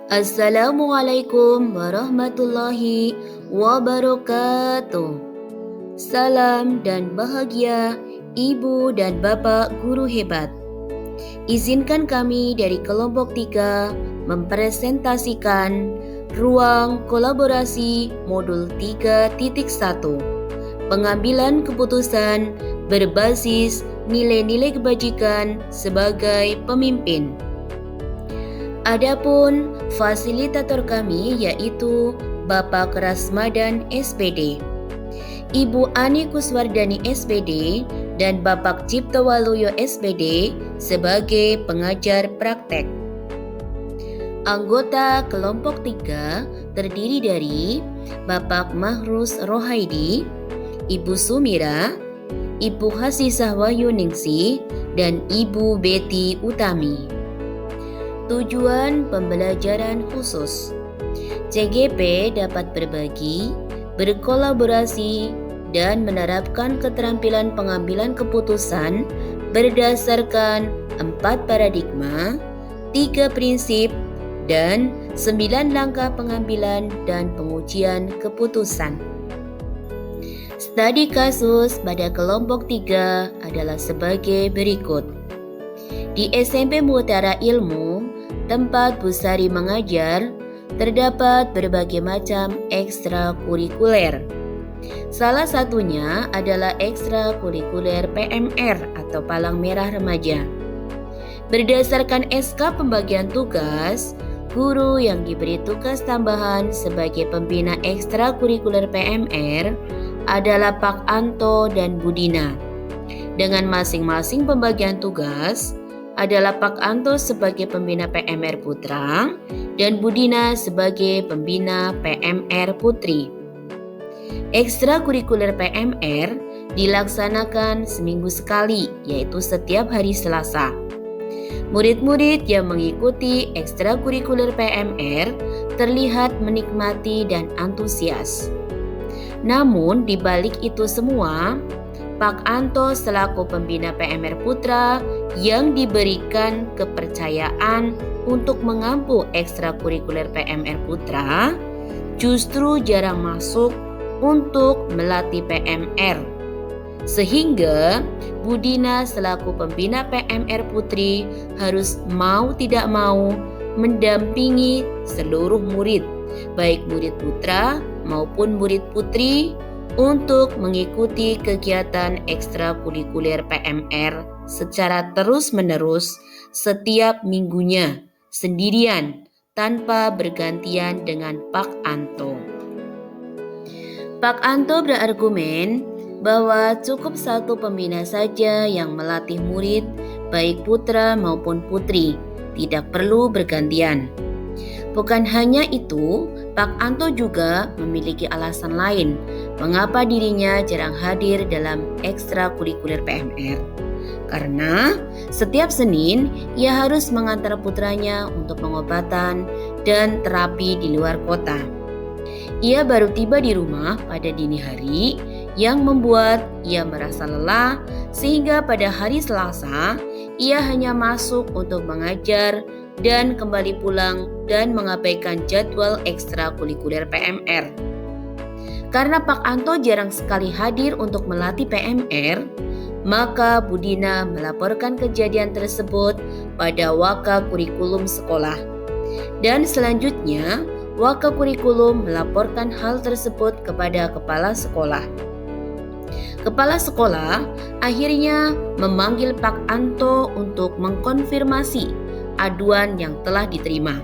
Assalamualaikum warahmatullahi wabarakatuh. Salam dan bahagia Ibu dan Bapak guru hebat. Izinkan kami dari kelompok 3 mempresentasikan ruang kolaborasi modul 3.1. Pengambilan keputusan berbasis nilai-nilai kebajikan sebagai pemimpin. Adapun fasilitator kami yaitu Bapak Rasmadan SPD, Ibu Ani Kuswardani SPD, dan Bapak Ciptowaluyo SPD sebagai pengajar praktek. Anggota kelompok 3 terdiri dari Bapak Mahrus Rohaidi, Ibu Sumira, Ibu Hasisah Wahyuningsi, dan Ibu Betty Utami. Tujuan pembelajaran khusus. CGP dapat berbagi, berkolaborasi, dan menerapkan keterampilan pengambilan keputusan berdasarkan 4 paradigma, 3 prinsip, dan 9 langkah pengambilan dan pengujian keputusan. Studi kasus pada kelompok 3 adalah sebagai berikut. Di SMP Mutiara Ilmu, tempat Bu Sari mengajar, terdapat berbagai macam ekstrakurikuler. Salah satunya adalah ekstrakurikuler PMR atau Palang Merah Remaja. Berdasarkan SK pembagian tugas, guru yang diberi tugas tambahan sebagai pembina ekstrakurikuler PMR adalah Pak Anto dan Budina. Dengan masing-masing pembagian tugas, adalah Pak Anto sebagai pembina PMR Putra dan Budina sebagai pembina PMR Putri. Ekstrakurikuler PMR dilaksanakan seminggu sekali, yaitu setiap hari Selasa. Murid-murid yang mengikuti ekstrakurikuler PMR terlihat menikmati dan antusias. Namun di balik itu semua, Pak Anto selaku pembina PMR Putra yang diberikan kepercayaan untuk mengampu ekstrakurikuler PMR Putra justru jarang masuk untuk melatih PMR. Sehingga Budina selaku pembina PMR Putri harus mau tidak mau mendampingi seluruh murid, baik murid putra maupun murid putri, untuk mengikuti kegiatan ekstrakurikuler PMR secara terus-menerus setiap minggunya, sendirian, tanpa bergantian dengan Pak Anto. Pak Anto berargumen bahwa cukup satu pembina saja yang melatih murid, baik putra maupun putri, tidak perlu bergantian. Bukan hanya itu, Pak Anto juga memiliki alasan lain mengapa dirinya jarang hadir dalam ekstrakurikuler PMR. Karena setiap Senin ia harus mengantar putranya untuk pengobatan dan terapi di luar kota. Ia baru tiba di rumah pada dini hari yang membuat ia merasa lelah, sehingga pada hari Selasa ia hanya masuk untuk mengajar dan kembali pulang dan mengabaikan jadwal ekstrakurikuler PMR. Karena Pak Anto jarang sekali hadir untuk melatih PMR, maka Budina melaporkan kejadian tersebut pada Waka Kurikulum sekolah. Dan selanjutnya, Waka Kurikulum melaporkan hal tersebut kepada kepala sekolah. Kepala sekolah akhirnya memanggil Pak Anto untuk mengkonfirmasi aduan yang telah diterima.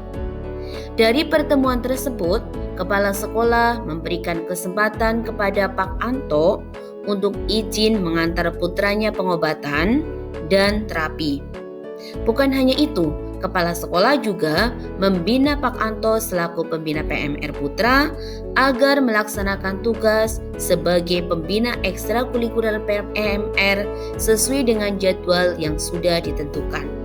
Dari pertemuan tersebut, kepala sekolah memberikan kesempatan kepada Pak Anto untuk izin mengantar putranya pengobatan dan terapi. Bukan hanya itu, kepala sekolah juga membina Pak Anto selaku pembina PMR Putra agar melaksanakan tugas sebagai pembina ekstrakurikuler PMR sesuai dengan jadwal yang sudah ditentukan.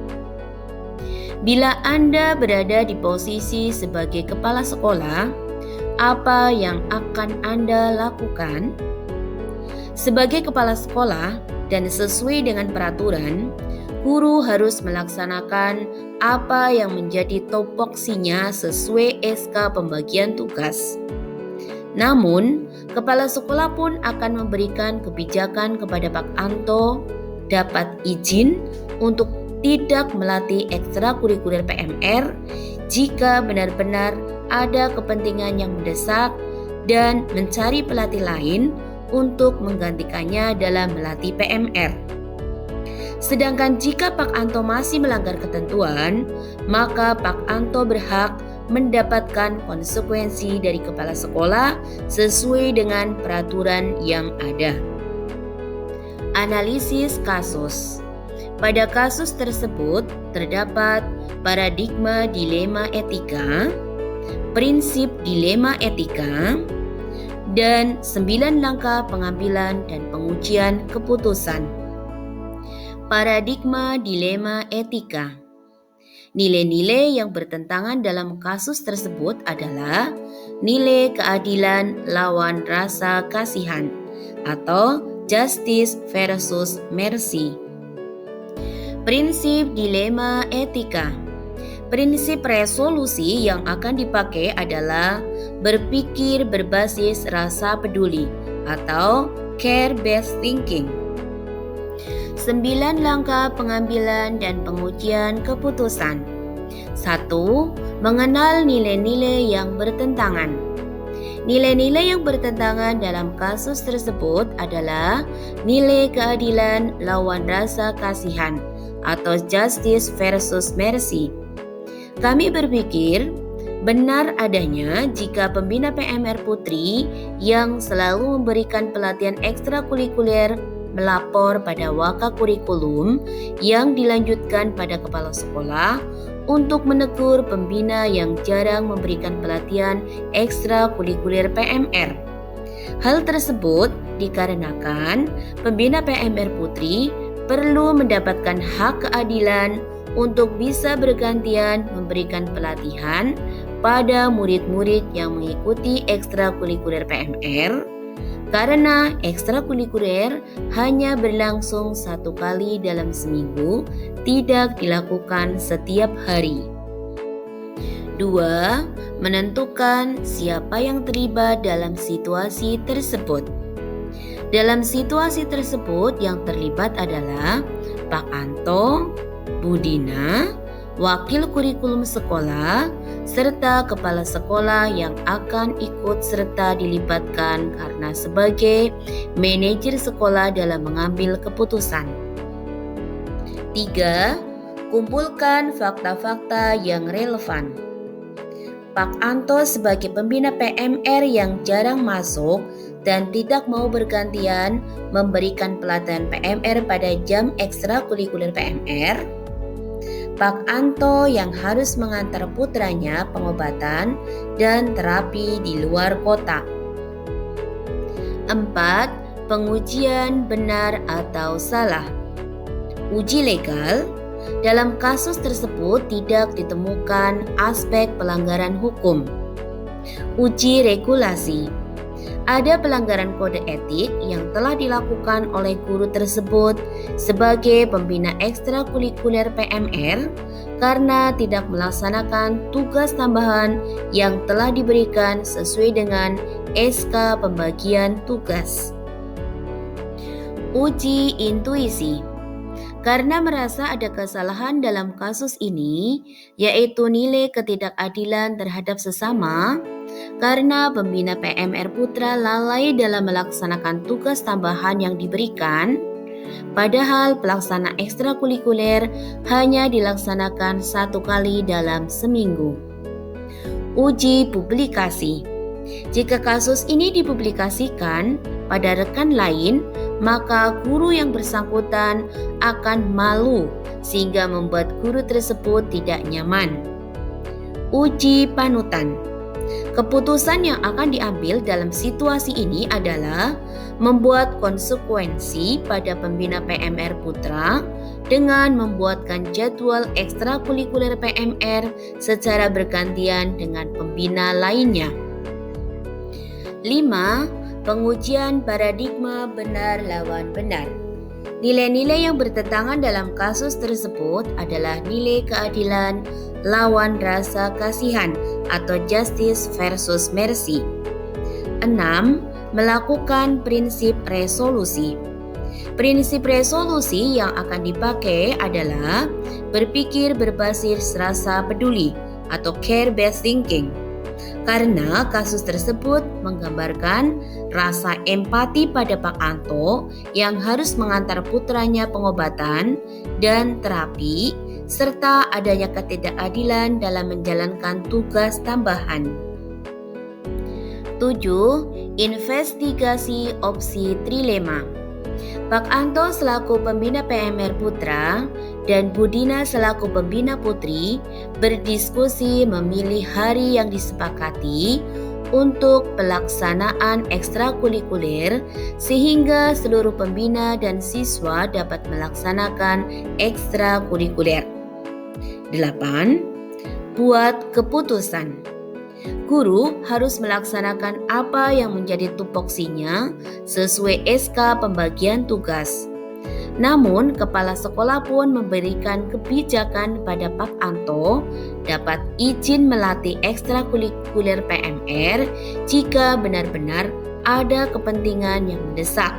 Bila Anda berada di posisi sebagai kepala sekolah, apa yang akan Anda lakukan? Sebagai kepala sekolah dan sesuai dengan peraturan, guru harus melaksanakan apa yang menjadi topoksinya sesuai SK pembagian tugas. Namun, kepala sekolah pun akan memberikan kebijakan kepada Pak Anto dapat izin untuk tidak melatih ekstrakurikuler PMR jika benar-benar ada kepentingan yang mendesak dan mencari pelatih lain untuk menggantikannya dalam melatih PMR. Sedangkan jika Pak Anto masih melanggar ketentuan, maka Pak Anto berhak mendapatkan konsekuensi dari kepala sekolah sesuai dengan peraturan yang ada. Analisis kasus. Pada kasus tersebut terdapat paradigma dilema etika, prinsip dilema etika, dan 9 langkah pengambilan dan pengujian keputusan. Paradigma dilema etika. Nilai-nilai yang bertentangan dalam kasus tersebut adalah nilai keadilan lawan rasa kasihan atau justice versus mercy. Prinsip dilema etika. Prinsip resolusi yang akan dipakai adalah berpikir berbasis rasa peduli atau care-based thinking. 9 langkah pengambilan dan pengujian keputusan. 1. Mengenal nilai-nilai yang bertentangan. Nilai-nilai yang bertentangan dalam kasus tersebut adalah nilai keadilan lawan rasa kasihan atau justice versus mercy. Kami berpikir benar adanya jika pembina PMR Putri yang selalu memberikan pelatihan ekstrakurikuler melapor pada wakakurikulum yang dilanjutkan pada kepala sekolah untuk menegur pembina yang jarang memberikan pelatihan ekstrakurikuler PMR. Hal tersebut dikarenakan pembina PMR Putri perlu mendapatkan hak keadilan untuk bisa bergantian memberikan pelatihan pada murid-murid yang mengikuti ekstrakurikuler PMR, karena ekstrakurikuler hanya berlangsung 1 kali dalam seminggu, tidak dilakukan setiap hari. 2. Menentukan siapa yang terlibat dalam situasi tersebut. Dalam situasi tersebut yang terlibat adalah Pak Anto, Bu Dina, wakil kurikulum sekolah, serta kepala sekolah yang akan ikut serta dilibatkan karena sebagai manajer sekolah dalam mengambil keputusan. 3. Kumpulkan fakta-fakta yang relevan. Pak Anto sebagai pembina PMR yang jarang masuk dan tidak mau bergantian memberikan pelatihan PMR pada jam ekstrakurikuler PMR. Pak Anto yang harus mengantar putranya pengobatan dan terapi di luar kota. 4. Pengujian benar atau salah. Uji legal. Dalam kasus tersebut tidak ditemukan aspek pelanggaran hukum. Uji regulasi. Ada pelanggaran kode etik yang telah dilakukan oleh guru tersebut sebagai pembina ekstrakurikuler PMR karena tidak melaksanakan tugas tambahan yang telah diberikan sesuai dengan SK pembagian tugas. Uji intuisi. Karena merasa ada kesalahan dalam kasus ini, yaitu nilai ketidakadilan terhadap sesama, karena pembina PMR Putra lalai dalam melaksanakan tugas tambahan yang diberikan, padahal pelaksana ekstrakurikuler hanya dilaksanakan 1 kali dalam seminggu. Uji publikasi. Jika kasus ini dipublikasikan pada rekan lain, maka guru yang bersangkutan akan malu sehingga membuat guru tersebut tidak nyaman. Uji panutan. Keputusan yang akan diambil dalam situasi ini adalah membuat konsekuensi pada pembina PMR Putra dengan membuatkan jadwal ekstrakurikuler PMR secara bergantian dengan pembina lainnya. 5. Pengujian paradigma benar lawan benar. Nilai-nilai yang bertentangan dalam kasus tersebut adalah nilai keadilan lawan rasa kasihan atau justice versus mercy. 6. Melakukan prinsip resolusi. Prinsip resolusi yang akan dipakai adalah berpikir berbasis rasa peduli atau care-based thinking. Karena kasus tersebut menggambarkan rasa empati pada Pak Anto yang harus mengantar putranya pengobatan dan terapi, serta adanya ketidakadilan dalam menjalankan tugas tambahan. 7. Investigasi opsi trilema. Pak Anto selaku pembina PMR Putra dan Budina selaku pembina Putri berdiskusi memilih hari yang disepakati untuk pelaksanaan ekstrakurikuler sehingga seluruh pembina dan siswa dapat melaksanakan ekstrakurikuler. 8. Buat keputusan. Guru harus melaksanakan apa yang menjadi tupoksinya sesuai SK pembagian tugas. Namun, kepala sekolah pun memberikan kebijakan pada Pak Anto dapat izin melatih ekstrakurikuler PMR jika benar-benar ada kepentingan yang mendesak.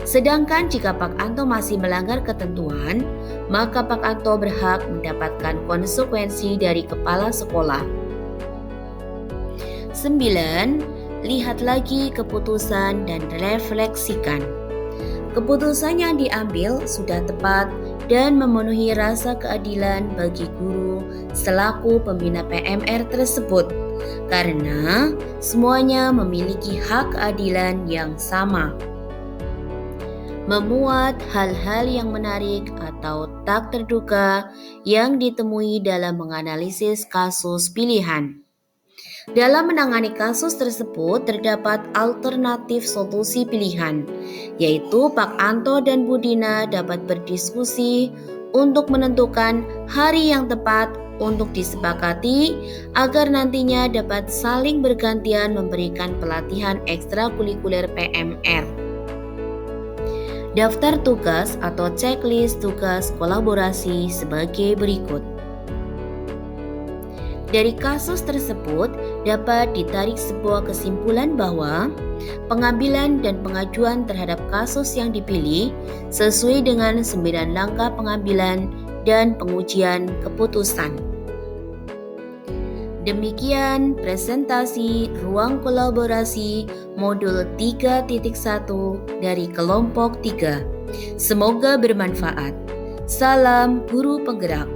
Sedangkan jika Pak Anto masih melanggar ketentuan, maka Pak Anto berhak mendapatkan konsekuensi dari kepala sekolah. 9. Lihat lagi keputusan dan refleksikan. Keputusan yang diambil sudah tepat dan memenuhi rasa keadilan bagi guru selaku pembina PMR tersebut, karena semuanya memiliki hak keadilan yang sama. Memuat hal-hal yang menarik atau tak terduga yang ditemui dalam menganalisis kasus pilihan. Dalam menangani kasus tersebut terdapat alternatif solusi pilihan, yaitu Pak Anto dan Budina dapat berdiskusi untuk menentukan hari yang tepat untuk disepakati agar nantinya dapat saling bergantian memberikan pelatihan ekstrakurikuler PMR. Daftar tugas atau checklist tugas kolaborasi sebagai berikut. Dari kasus tersebut dapat ditarik sebuah kesimpulan bahwa pengambilan dan pengajuan terhadap kasus yang dipilih sesuai dengan 9 langkah pengambilan dan pengujian keputusan. Demikian presentasi ruang kolaborasi modul 3.1 dari kelompok 3. Semoga bermanfaat. Salam guru penggerak.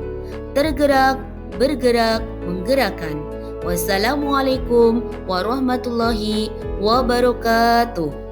Tergerak, bergerak, menggerakkan. Wassalamualaikum warahmatullahi wabarakatuh.